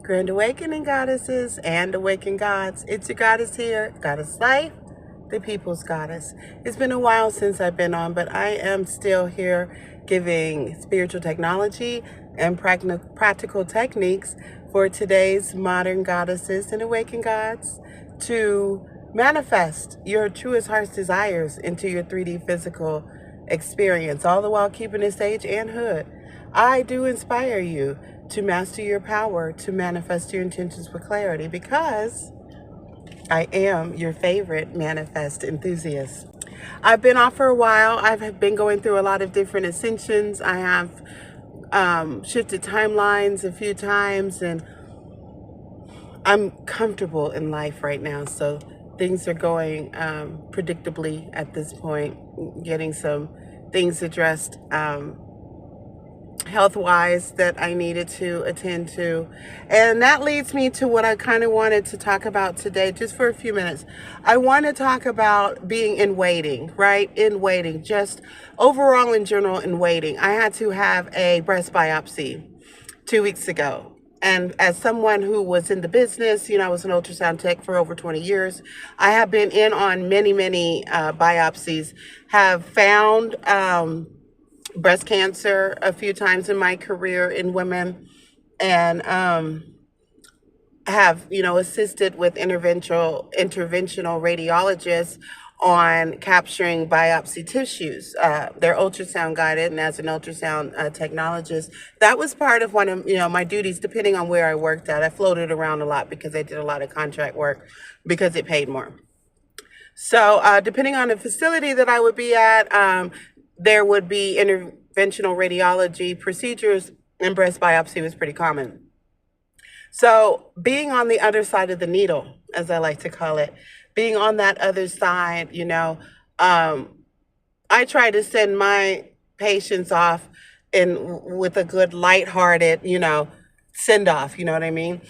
Grand Awakening Goddesses and Awakened Gods. It's your goddess here, Goddess Life, the People's Goddess. It's been a while since I've been on, but I am still here giving spiritual technology and practical techniques for today's modern goddesses and awakened gods to manifest your truest heart's desires into your 3D physical experience, all the while keeping it sage and hood. I do inspire you to master your power, to manifest your intentions with clarity, because I am your favorite manifest enthusiast. I've been off for a while. I've been going through a lot of different ascensions. I have shifted timelines a few times, and I'm comfortable in life right now. So things are going predictably at this point, getting some things addressed health-wise that I needed to attend to. And that leads me to what I kind of wanted to talk about today, just for a few minutes. I want to talk about being in waiting, right? In waiting, just overall in general in waiting. I had to have a breast biopsy 2 weeks ago. And as someone who was in the business, I was an ultrasound tech for over 20 years. I have been in on many, many biopsies, have found breast cancer a few times in my career in women, and have assisted with interventional radiologists on capturing biopsy tissues. They're ultrasound guided, and as an ultrasound technologist, that was part of one of my duties. Depending on where I worked at, I floated around a lot because I did a lot of contract work because it paid more. So depending on the facility that I would be at, there would be interventional radiology procedures, and breast biopsy was pretty common. So being on the other side of the needle, as I like to call it, being on that other side, I try to send my patients off with a good lighthearted, send off, you know what I mean?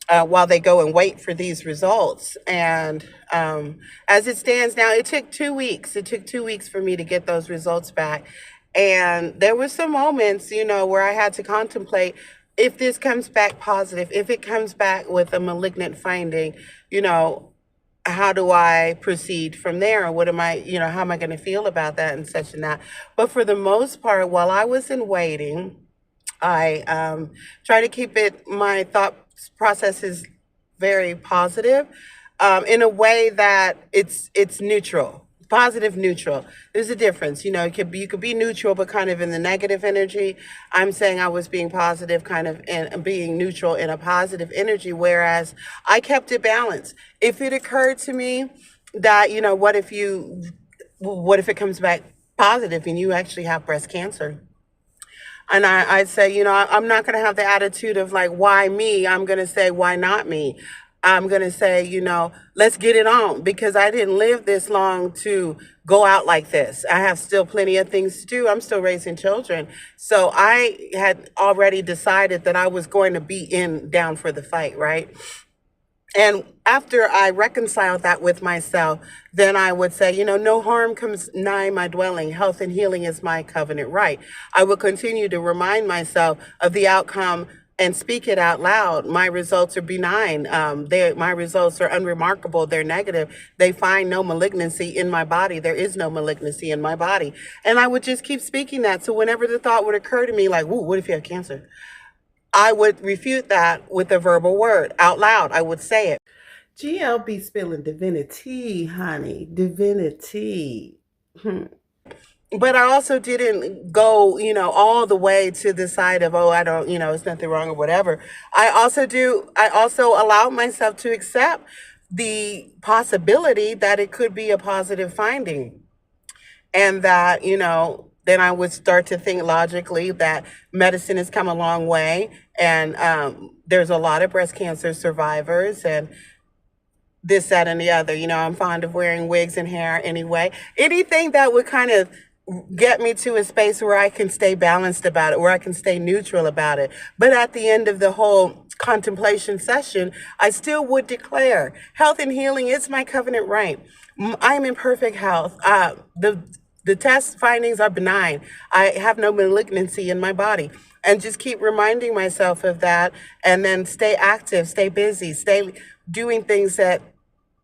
While they go and wait for these results. And as it stands now, it took 2 weeks. It took 2 weeks for me to get those results back. And there were some moments, where I had to contemplate, if this comes back positive, if it comes back with a malignant finding, how do I proceed from there? What am I, how am I going to feel about that and such and that? But for the most part, while I was in waiting, I try to keep my thought process is very positive, in a way that it's neutral, positive neutral. There's a difference, you could be neutral, but kind of in the negative energy. I'm saying I was being positive, kind of, and being neutral in a positive energy, whereas I kept it balanced. If it occurred to me that, what if it comes back positive and you actually have breast cancer? And I'd say, I'm not going to have the attitude of like, why me? I'm going to say, why not me? I'm going to say, let's get it on, because I didn't live this long to go out like this. I have still plenty of things to do. I'm still raising children. So I had already decided that I was going to be down for the fight, right? And after I reconciled that with myself, then I would say, no harm comes nigh my dwelling. Health and healing is my covenant right. I will continue to remind myself of the outcome and speak it out loud. My results are benign. My results are unremarkable. They're negative. They find no malignancy in my body. There is no malignancy in my body. And I would just keep speaking that. So whenever the thought would occur to me, like, "Ooh, what if you have cancer?" I would refute that with a verbal word out loud. I would say it. GLB spilling divinity, honey, divinity. But I also didn't go, all the way to the side of, oh, I don't, it's nothing wrong or whatever. I also allowed myself to accept the possibility that it could be a positive finding. And that, then I would start to think logically that medicine has come a long way, and there's a lot of breast cancer survivors, and this, that, and the other. I'm fond of wearing wigs and hair anyway. Anything that would kind of get me to a space where I can stay balanced about it, where I can stay neutral about it. But at the end of the whole contemplation session, I still would declare health and healing is my covenant right. I'm in perfect health. The test findings are benign. I have no malignancy in my body. and just keep reminding myself of that, and then stay active, stay busy, stay doing things that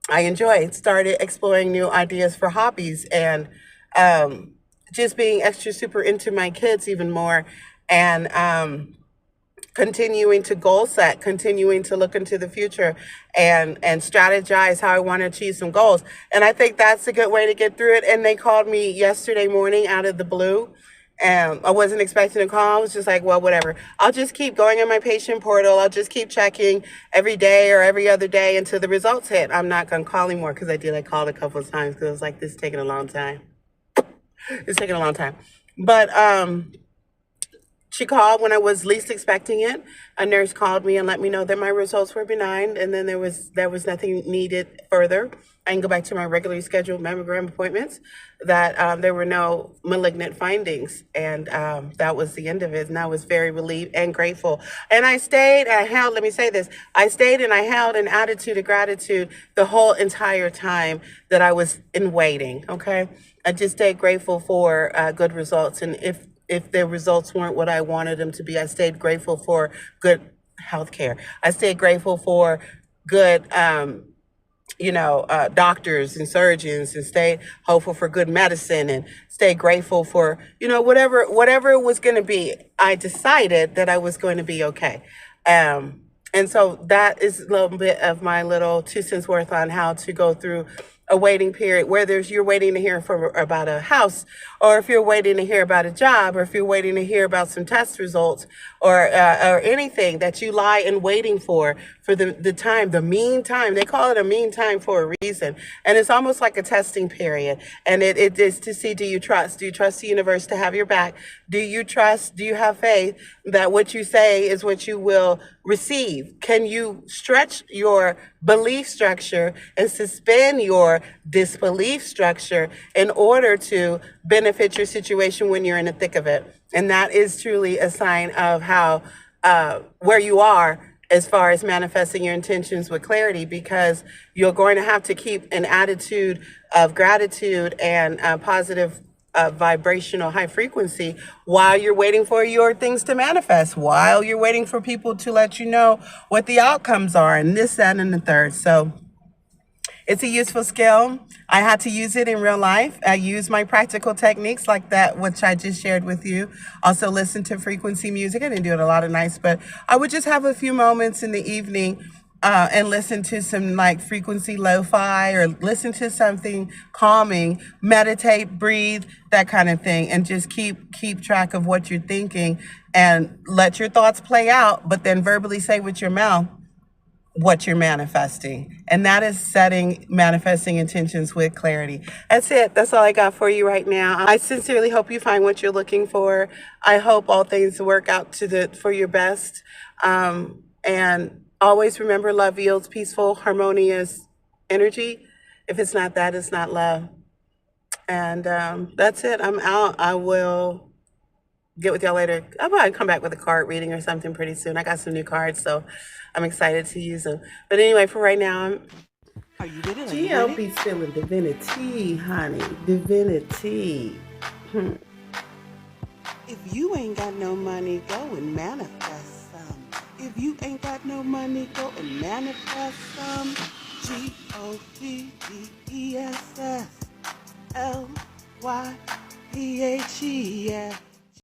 I enjoy. Started exploring new ideas for hobbies, and um, just being extra super into my kids even more, and continuing to goal set, continuing to look into the future, and strategize how I want to achieve some goals. And I think that's a good way to get through it. And they called me yesterday morning out of the blue. And I wasn't expecting a call. I was just like, well, whatever. I'll just keep going in my patient portal. I'll just keep checking every day or every other day until the results hit. I'm not going to call anymore, because I did. I called a couple of times because I was like, this is taking a long time. It's taking a long time. But she called when I was least expecting it. A nurse called me and let me know that my results were benign, and then there was nothing needed further. I can go back to my regularly scheduled mammogram appointments. That there were no malignant findings, and that was the end of it. And I was very relieved and grateful. And I stayed. I held. Let me say this. I stayed and I held an attitude of gratitude the whole entire time that I was in waiting. Okay, I just stayed grateful for good results, and if the results weren't what I wanted them to be, I stayed grateful for good health care. I stayed grateful for good, doctors and surgeons, and stayed hopeful for good medicine, and stay grateful for, whatever it was going to be. I decided that I was going to be okay. And so that is a little bit of my little 2 cents worth on how to go through a waiting period, whether you're waiting to hear about a house, or if you're waiting to hear about a job, or if you're waiting to hear about some test results, or anything that you lie in waiting for the mean time. They call it a mean time for a reason. And it's almost like a testing period. And it is to see, do you trust? Do you trust the universe to have your back? Do you have faith that what you say is what you will receive? Can you stretch your belief structure and suspend your disbelief structure in order to benefit your situation when you're in the thick of it? And that is truly a sign of how where you are as far as manifesting your intentions with clarity, because you're going to have to keep an attitude of gratitude and positive vibrational high frequency while you're waiting for your things to manifest, while you're waiting for people to let you know what the outcomes are, and this, that, and the third. So it's a useful skill. I had to use it in real life. I use my practical techniques like that, which I just shared with you. Also listen to frequency music. I didn't do it a lot of nights, but I would just have a few moments in the evening and listen to some like frequency lo-fi, or listen to something calming, meditate, breathe, that kind of thing, and just keep track of what you're thinking, and let your thoughts play out, but then verbally say with your mouth what you're manifesting. And that is setting manifesting intentions with clarity. That's it. That's all I got for you right now. I sincerely hope you find what you're looking for. I hope all things work out for your best. And always remember, love yields peaceful, harmonious energy. If it's not that, it's not love. And that's it. I'm out. I will get with y'all later. I'll probably come back with a card reading or something pretty soon. I got some new cards, so I'm excited to use them. But anyway, for right now, Are you ready? GLB's feeling divinity, honey. Divinity. If you ain't got no money, go and manifest some. If you ain't got no money, go and manifest some. GODDESSLYPHE, yeah.